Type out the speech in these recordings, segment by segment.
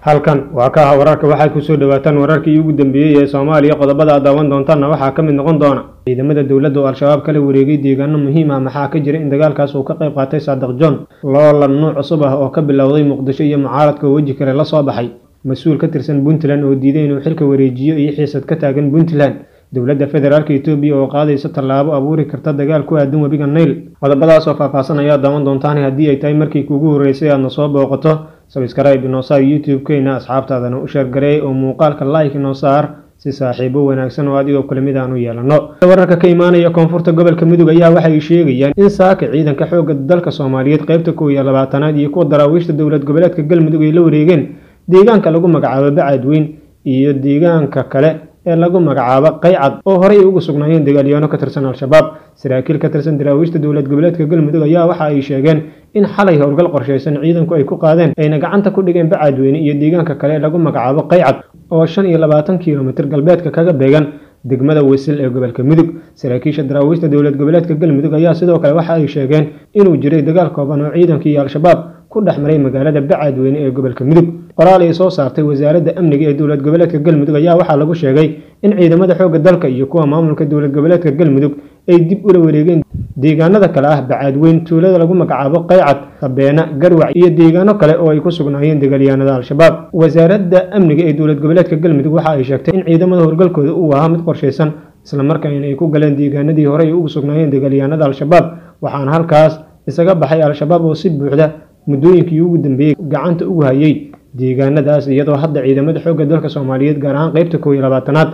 halkan waa ka wararka waxay ku soo dhawaataan wararkii ugu dambeeyay ee Soomaaliya qodobada daawan doontaana waxaa ka mid noqon doona ciidamada dawladda oo al-shabaab kala wareegay deegaano muhiim ah maxaa ka jira in dagaalkaas uu ka qayb qaatay Saadaq John loolan nooc cusub ah oo ka bilowday Muqdisho iyo mucaaradka waji kale la soo baxay mas'uul ka tirsan Puntland oo diiday inuu xilka wareejiyo iyo xiisad ka taagan Puntland dawladda federaalka Itoobiya oo qaadaysa tallaabo abuuri karta dagaal ku aadan wabiga Nile qodobadaas oo faahfaahsan ayaa daawan doontaan haddii ay tahay markii kuugu horeysay aad soo booqato subscribe inoo saar YouTube-keena asxaabtaadana u share gareey oo muuqaalka like inoo saar si saaxiibo wanaagsan oo adigoo kale mid aan u yeelano wararka ka imaanaya koonfurta gobolka Mudug ayaa waxay sheegayaan in saaka ciidanka xoogga dalka Soomaaliyeed qaybta 12aad iyo kuwa daraawiishta dawlad goboleedka Galmudug ay la wareegeen deegaanka lagu magacaabo Bacadweyn iyo deegaanka kale ee lagu magacaabo Qaycad oo horey ugu sugnaayeen dagaalyahanno ka tirsan al-shabaab saraakiil ka tirsan daraawiishta dawlad goboleedka Galmudug ayaa waxa ay sheegeen in xalay howlgal qorsheysan ciidanku ay ku qaadeen ayna gacanta ku dhigeen Bacadweyn iyo deegaanka kale ee lagu magacaabo Qaycad oo 25 kiiloomitir galbeedka kaga beegan degmada Wesil ee gobolka Mudug saraakiisha daraawiishta dawlad goboleedka Galmudug ayaa sidoo kale waxa ay sheegeen inuu jiray dagaal kooban oo ciidanka iyo al-shabaab ku dhaxmaray magaalada Bacadweyn ee gobolka Mudug qoraal ay soo saartay wasaaradda amniga ee dawlad goboleedka Galmudug ayaa waxa lagu sheegay in ciidamada xoogga dalka iyo kuwa maamulka dawlad goboleedka Galmudug ay dib u wareegeen deegaanada kale ah Bacadweyn tuulada lagu magacaabo Qaycad Sabeena Garwac iyo deegaano kale oo ay ku sugnaayeen dagaalyahanada al-shabaab wasaaradda amniga ee dawlad goboleedka Galmudug waxa ay sheegtay in ciidamada howlgalkooda uu ahaa mid qorsheysan isla markaana ay ku galeen deegaanadii hore ugu sugnaayeen dagaalyahanada al-shabaab waxaana halkaas isaga baxay al-shabaab oo si buuxda muddooyinkii ugu dambeeyay gacanta ugu hayay deegaanadaas iyadoo hadda ciidamada xoogga dalka Soomaaliyeed gaar ahaan qaybta 12aad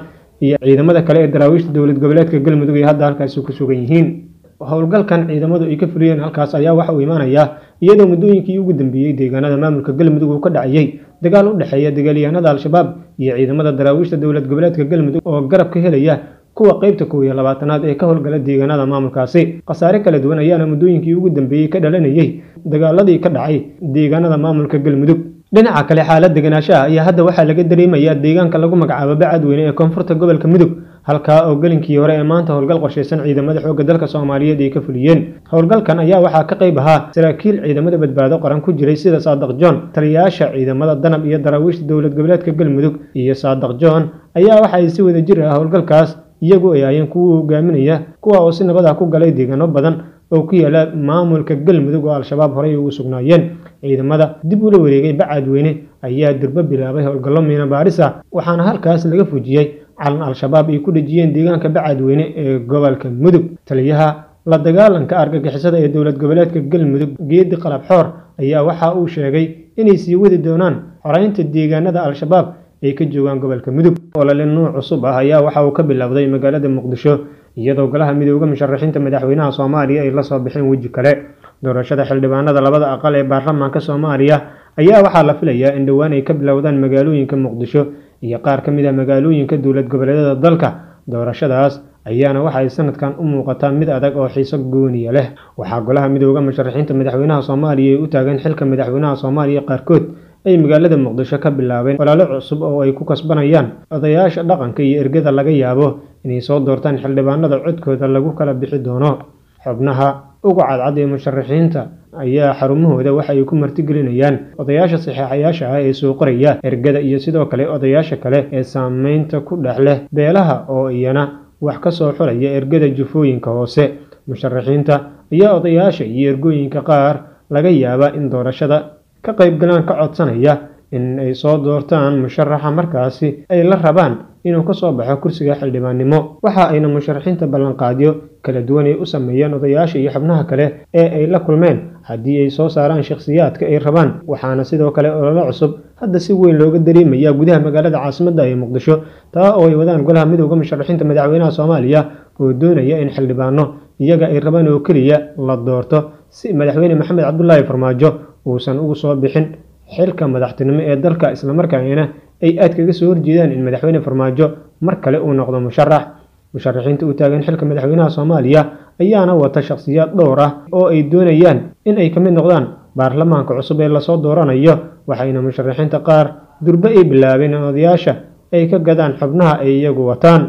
iyo ciidamada kale ee daraawiishta dawlad goboleedka Galmudug ay hadda halkaas ku sugan yihiin howlgalkan ciidamadu ay ka fuliyeen halkaas ayaa waxa uu imaanaya iyadoo muddooyinkii ugu dambeeyay deegaanada maamulka Galmudug uu ka dhacayay dagaal u dhaxeeya dagaalyahanada al-shabaab iyo ciidamada daraawiishta dawlad goboleedka Galmudug oo garab ka helaya kuwa qaybta 12aad ee ka howlgala deegaanada maamulkaasi qasaare kala duwan ayaana muddooyinkii ugu dambeeyay ka dhalanayay dagaaladii ka dhacay deegaanada maamulka Galmudug dhinaca kale xaalad deganaanshaha ayaa hadda waxaa laga dareemayaa deegaanka lagu magacaabo Bacadweyn ee koonfurta gobolka Mudug halka oo galinkii hore ee maanta howlgal qorsheysan ciidamada xoogga dalka Soomaaliyeed ay ka fuliyeen howlgalkan ayaa waxaa ka qayb ahaa saraakiil ciidamada badbaado qaran ku jiray sida Saadaq John taliyayaasha ciidamada danab iyo daraawiishta dawlad goboleedka Galmudug iyo Saadaq John ayaa waxa ay si wada jir ah howlgalkaas iyagu ay ayeen kuwa hogaaminaya kuwa oo si nabad ah ku galay deegaano badan oo ku yaala maamulka Galmudug oo al-shabaab horey ugu sugnaayeen ciidamada dib u la wareegay Bacadweyn ayaa durba bilaabay howlgallo miina baaris ah waxaana halkaas laga fujiyay calan al-shabaab ay ku dhajiyeen deegaanka Bacadweyn ee gobolka Mudug taliyaha la dagaalanka argagixisada ee dawlad goboleedka Galmudug Geedi Qalab Xoor ayaa waxa uu sheegay inay sii wadi doonaan xoreynta deegaanada al-shabaab ay ka joogaan gobolka Mudug oo la nooc cusub ah ayaa waxa uu ka bilowday magaalada Muqdisho iyadoo golaha midowga musharaxiinta madaxweynaha Soomaaliya ay la soo bixeen waji kale doorashada xildhibaanada labada aqal ee baarlamaanka Soomaaliya ayaa waxaa la filayaa in dhawaan ay ka bilowdaan magaalooyinka Muqdisho iyo qaar ka mid ah magaalooyinka dawlad goboleedyada dalka doorashadaas ayaana waxay sanadkan u muuqataa mid adag oo xiiso gooniya leh waxaa golaha midowga musharaxiinta madaxweynaha Soomaaliya u taagan xilka madaxweynaha Soomaaliya qaarkood ay magaalada Muqdisho ka bilaabeen walaalo cusub oo ay ku kasbanayaan odayaasha dhaqanka iyo ergada laga yaabo inay soo doortaan xildhibaanada codkooda lagu kala bixi doono xubnaha ugu cadcad ee musharaxiinta ayaa xarumahooda waxa ay ku martigelinayaan odayaasha saxiixayaasha ah ee soo qoraya ergada iyo sidoo kale odayaasha kale ee saameynta ku dhex leh beelaha oo iyana wax ka soo xulaya ergada jufooyinka hoose musharaxiinta ayaa odayaasha iyo ergooyinka qaar laga yaabaa in doorashada ka qayb galaan ka codsanaya in ay soo doortaan musharaxa markaasi ay la rabaan inuu ka soo baxo kursiga xildhibaannimo waxa ayna musharaxiinta ballanqaadyo kala duwan ay u sameeyeen odayaasha iyo xubnaha kale ee ay la kulmeen haddii ay soo saaraan shakhsiyaadka ay rabaan waxaana sidoo kale olole cusub hadda si weyn looga dareemayaa gudaha magaalada caasimadda ee Muqdisho taa oo ay wadaan golaha midowga musharaxiinta madaxweynaha Soomaaliya oo doonaya in xildhibaano iyaga ay rabaan oo kaliya la doorto si madaxweyne Maxamed Cabdullaahi Farmaajo uusan ugu soo bixin xilka madaxtinimo ee dalka isla markaana ay aad kaga soo horjeedaan in madaxweyne Farmaajo mar kale uu noqdo musharaxiinta u taagan xilka madaxweynaha Soomaaliya ayaana wata shakhsiyaad dhowr ah oo ay doonayaan in ay ka mid noqdaan baarlamaanka cusub ee la soo dooranayo waxayna musharaxiinta qaar durba ay bilaabeen odayaasha ay ka gadaan xubnaha ay iyagu wataan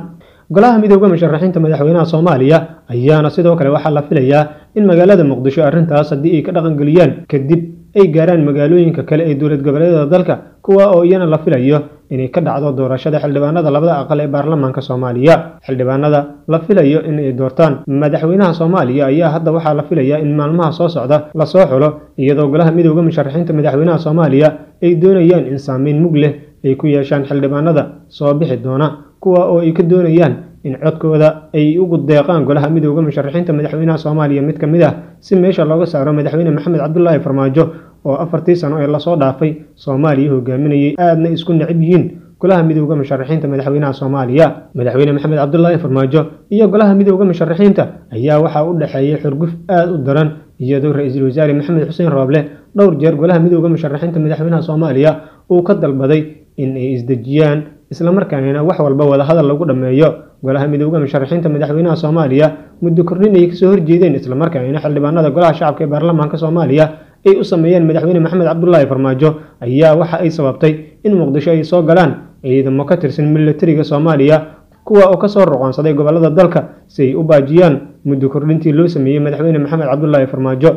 golaha midowga musharaxiinta madaxweynaha Soomaaliya ayaana sidoo kale waxa la filayaa in magaalada Muqdisho arrintaas hadii ay ka dhaqan galiyaan kadib ay gaaraan magaalooyinka kale ee dowlad goboleedyada dalka kuwa oo iyana la filayo inay ka dhacdo doorashada xildhibaanada labada aqal ee baarlamaanka Soomaaliya. Xildhibaanada la filayo in ay doortaan madaxweynaha Soomaaliya ayaa hadda waxaa la filayaa in maalmaha soo socda la soo xulo, iyadoo golaha midowga musharaxiinta madaxweynaha Soomaaliya ay doonayaan in saameyn mug leh ay ku yeeshaan xildhibaanada soo bixi doona, kuwa oo ay ka doonayaan in codkooda ay ugu deeqaan golaha midowga musharaxiinta madaxweynaha Soomaaliya mid ka mid ah si meesha looga saaro madaxweyne Maxamed Cabdullaahi Farmaajo oo 4 sano ee la soo dhaafay Soomaaliya hogaaminayay aadna isku necib yihiin golaha midowga musharaxiinta madaxweynaha Soomaaliya. Madaxweyne Maxamed Cabdullaahi Farmaajo iyo golaha midowga musharaxiinta ayaa waxa u dhaxeeyay xurguf aad u daran, iyadoo ra'iisul wasaare Maxamed Xuseen Rooble dhowr jeer golaha midowga musharaxiinta madaxweynaha Soomaaliya uu ka dalbaday in ay isdejiyaan isla markaana wax walba wada hadal lagu dhameeyo. golaha midowga musharaxiinta madaxweynaha Soomaaliya muddo kordhin ay kasoo horjeedeen isla markaana xildhibaanada golaha shacabka ee baarlamaanka Soomaaliya ay u sameeyeen madaxweyne Maxamed Cabdullaahi Farmaajo ayaa waxa ay sababtay in Muqdisho ay soo galaan ciidamo ka tirsan militariga Soomaaliya kuwa oo ka soo roqoonsaday gobolada dalka si ay u baajiyaan muddo kordhintii loo sameeyay madaxweyne Maxamed Cabdullaahi Farmaajo.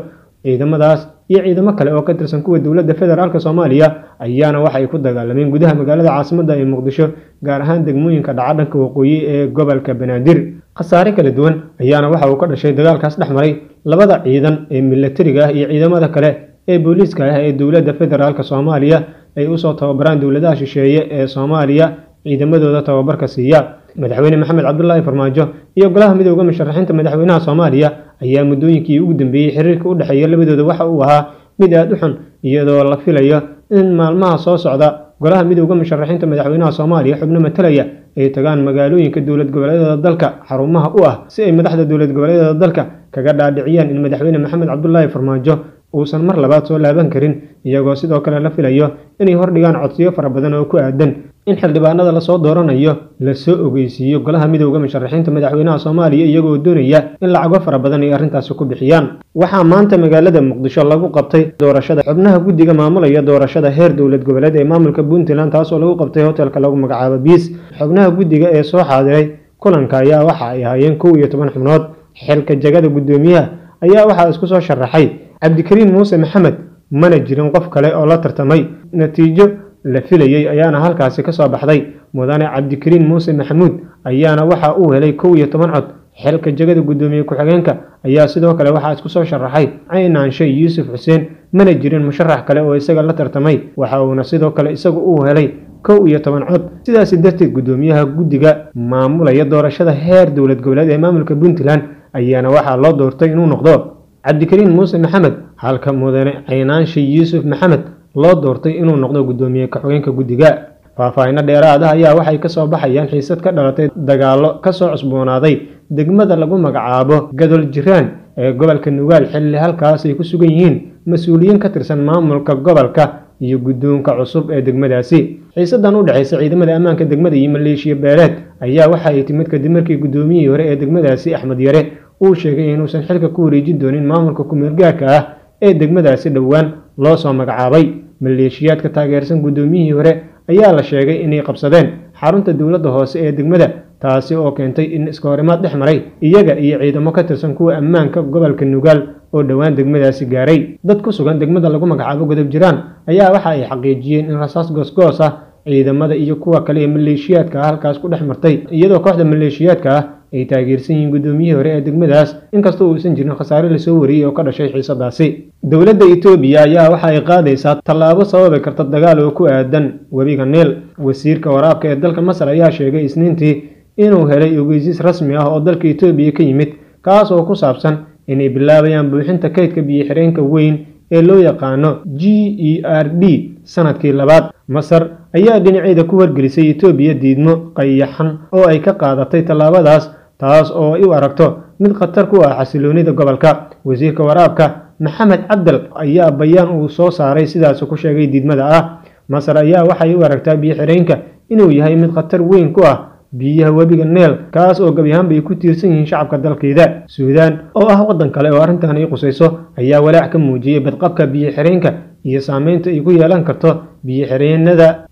ciidamadaas iyo ciidamo kale oo ka tirsan kuwa dowladda federaalka Soomaaliya ayaana waxa ay ku dagaalameen gudaha magaalada caasimadda ee Muqdisho, gaar ahaan degmooyinka dhacdhanka waqooyi ee gobolka Banaadir. khasaare kala duwan ayaana waxa uu ka dhashay dagaalkaas dhexmaray labada ciidan ee militariga ah iyo ciidamada kale ee booliiska ah ee dowladda federaalka Soomaaliya ay u soo tababaraan dowladaha shisheeye ee Soomaaliya ciidamadooda tababarka siiya. madaxweyne Maxamed Cabdullaahi Farmaajo iyo golaha midowga musharaxiinta madaxweynaha Soomaaliya ayaa muddooyinkii ugu dambeeyay xiriirka u dhaxeeya labadooda waxa uu ahaa mid aad u xun, iyadoo la filayo in maalmaha soo socda golaha midowga musharaxiinta madaxweynaha Soomaaliya xubno matalaya ay tagaan magaalooyinka dowlad goboleedyada dalka xarumaha u ah si ay madaxda dowlad goboleedyada dalka kaga dhaadhiciyaan in madaxweyne Maxamed Cabdullaahi Farmaajo uusan mar labaad soo laaban karin, iyagoo sidoo kale la filayo inay hordhigaan codsiyo fara badan oo ku aadan in xildhibaanada la soo dooranayo la soo ogeysiiyo golaha midowga musharaxiinta madaxweynaha Soomaaliya, iyagoo doonaya in lacago fara badan ay arrintaasi ku bixiyaan. waxaa maanta magaalada Muqdisho lagu qabtay doorashada xubnaha guddiga maamulaya doorashada heer dowlad goboleed ee maamulka Puntland, taas oo lagu qabtay hotelka lagu magacaabo Biis. xubnaha guddiga ee soo xaadiray kulanka ayaa waxa ay ahaayeen 11 xubnood. xilka jagada gudoomiyaha ayaa waxa isku soo sharaxay Cabdikariin Muuse Maxamed, mana jirin qof kale oo la tartamay. natiijo la filayay ayaana halkaasi ka soo baxday. mudane Cabdikariin Muuse Maxamuud ayaana waxa uu helay 11 cod. xilka jagada gudoomiye ku-xigeenka ayaa sidoo kale waxa isku soo sharaxay Caynaanshe Yuusuf Xuseen, mana jirin musharax kale oo isaga la tartamay. waxa uuna sidoo kale isagu uu helay 11 cod. sidaas darteed gudoomiyaha guddiga maamulaya doorashada heer dowlad goboleed ee maamulka Puntland ayaana waxa loo doortay inuu noqdo Cabdikariin Muuse Maxamed, halka mudane Caynaanshe Yuusuf Maxamed loo doortay inuu noqdo gudoomiye ku-xigeenka guddiga. faahfaahin dheeraad ah ayaa waxay ka soo baxayaan xiisad ka dhalatay dagaalo ka soo cusboonaaday degmada lagu magacaabo Gadol Jiraan ee gobolka Nugaal, xilli halkaas ay ku sugan yihiin mas'uuliyiin ka tirsan maamulka gobolka iyo guddoonka cusub ee degmadaasi. xiisadan u dhaxaysa ciidamada ammaanka degmada iyo maleeshiya beeleed ayaa waxa ay timid kadib markii gudoomiyihii hore ee degmadaasi Axmed Yare uu sheegay inuusan xilka ku wareejin doonin maamulka ku-meelgaarka ah ee degmadaasi dhowaan loo soo magacaabay. maleeshiyaadka taageersan gudoomiyihii hore ayaa la sheegay inay qabsadeen xarunta dowladda hoose ee degmada, taasi oo keentay in iska horimaad dhex maray iyaga iyo ciidamo ka tirsan kuwa ammaanka gobolka Nugaal oo dhowaan degmadaasi gaaray. dad ku sugan degmada lagu magacaabo Gadol Jiraan ayaa waxa ay xaqiijiyeen in rasaas goosgoos ah ciidamada iyo kuwa kale ee maleeshiyaadka halkaas ku dhex martay, iyadoo kooxda maleeshiyaadka ah ay taageersan yihiin gudoomiyihii hore ee degmadaas, inkastoo uusan jirin khasaare la soo wariyay oo ka dhashay xiisadaasi. dowladda Itoobiya ayaa waxa ay qaadaysaa tallaabo sababi karta dagaal oo ku aadan webiga Niil. wasiirka waraabka ee dalka Masar ayaa sheegay Isniintii inuu helay ogeysiis rasmi ah oo dalka Itoobiya ka yimid, kaas oo ku saabsan inay bilaabayaan buuxinta kaydka biyo-xireenka weyn ee loo yaqaano GERD sanadkii labaad. Masar ayaa dhinaceeda ku wargelisay Itoobiya diidmo qayaxan oo ay ka qaadatay tallaabadaas, taas oo ay u aragto mid khatar ku ah xasiloonida gobolka. wasiirka waraabka Maxamed Cabdal ayaa bayaan uu soo saaray sidaas ku sheegay diidmada ah. Masar ayaa waxay u aragtaa biyo-xireenka inuu yahay mid khatar weyn ku ah biyaha webiga Niil, kaas oo gabi ahaanba ay ku tiirsan yihiin shacabka dalkeeda. Suudaan oo ah waddan kale oo arrintan ay qusayso ayaa walaac ka muujiyay badqabka biyo-xireenka iyo saameynta ay ku yeelan karto biyo-xireennada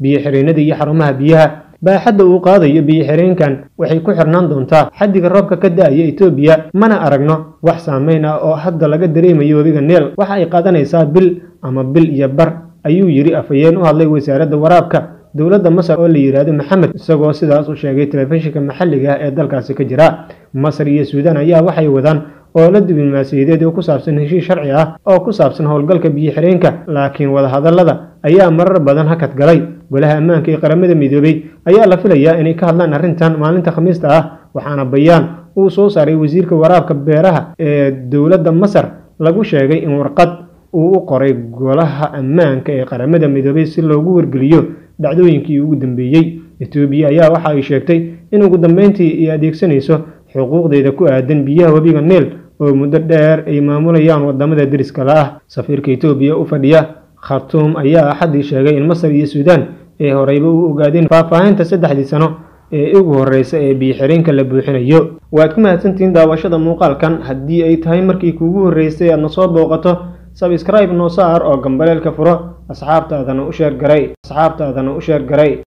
iyo xarumaha biyaha. baaxadda uu qaadayo biyo-xireenkan waxay ku xirnaan doontaa xaddiga roobka ka da'aya Itoobiya, mana aragno wax saameyn ah oo hadda laga dareemayo webiga Nile. Waxa ay qaadanaysaa bil ama bil iyo bar, ayuu yiri afhayeen u hadlay wasaaradda waraabka dowladda Masar oo la yiraahdo Maxamed, isagoo sidaas u sheegay telefishinka maxalliga ah ee dalkaasi ka jira. Masar iyo Suudaan ayaa waxay wadaan oo la diblomaasiyadeed oo ku saabsan heshiis sharci ah oo ku saabsan howlgalka biyo-xireenka, laakiin wadahadallada ayaa marar badan hakad galay. Golaha ammaanka ee qaramada midoobay ayaa la filayaa inay ka hadlaan arrintan maalinta Khamiista ah, waxaana bayaan uu soo saaray wasiirka waraabka beeraha ee dowladda Masar lagu sheegay in warqad uu u qoray golaha ammaanka ee qaramada midoobay si loogu wargeliyo dhacdooyinkii ugu dambeeyay. Itoobiya ayaa waxa ay sheegtay in ugu dambeyntii ay adeegsanayso xuquuqdeeda ku aadan biyaha webiga Nile oo muddo dheer ay maamulayaan wadamada deriska la ah. Safiirka Itoobiya u fadhiya Khartoum ayaa Axaddii sheegay in Masar iyo Suudaan ay horeyba u ogaadeen faahfaahinta 3 sano ee ugu horeysa ee biyo-xireenka la buuxinayo. Waad ku mahadsantihiin daawashada muuqaalkan. Haddii ay tahay markii kuugu horeysay aad na soo booqato, subscribe noo saar oo gambaleelka furo, asxaabtaadana u sheer garay.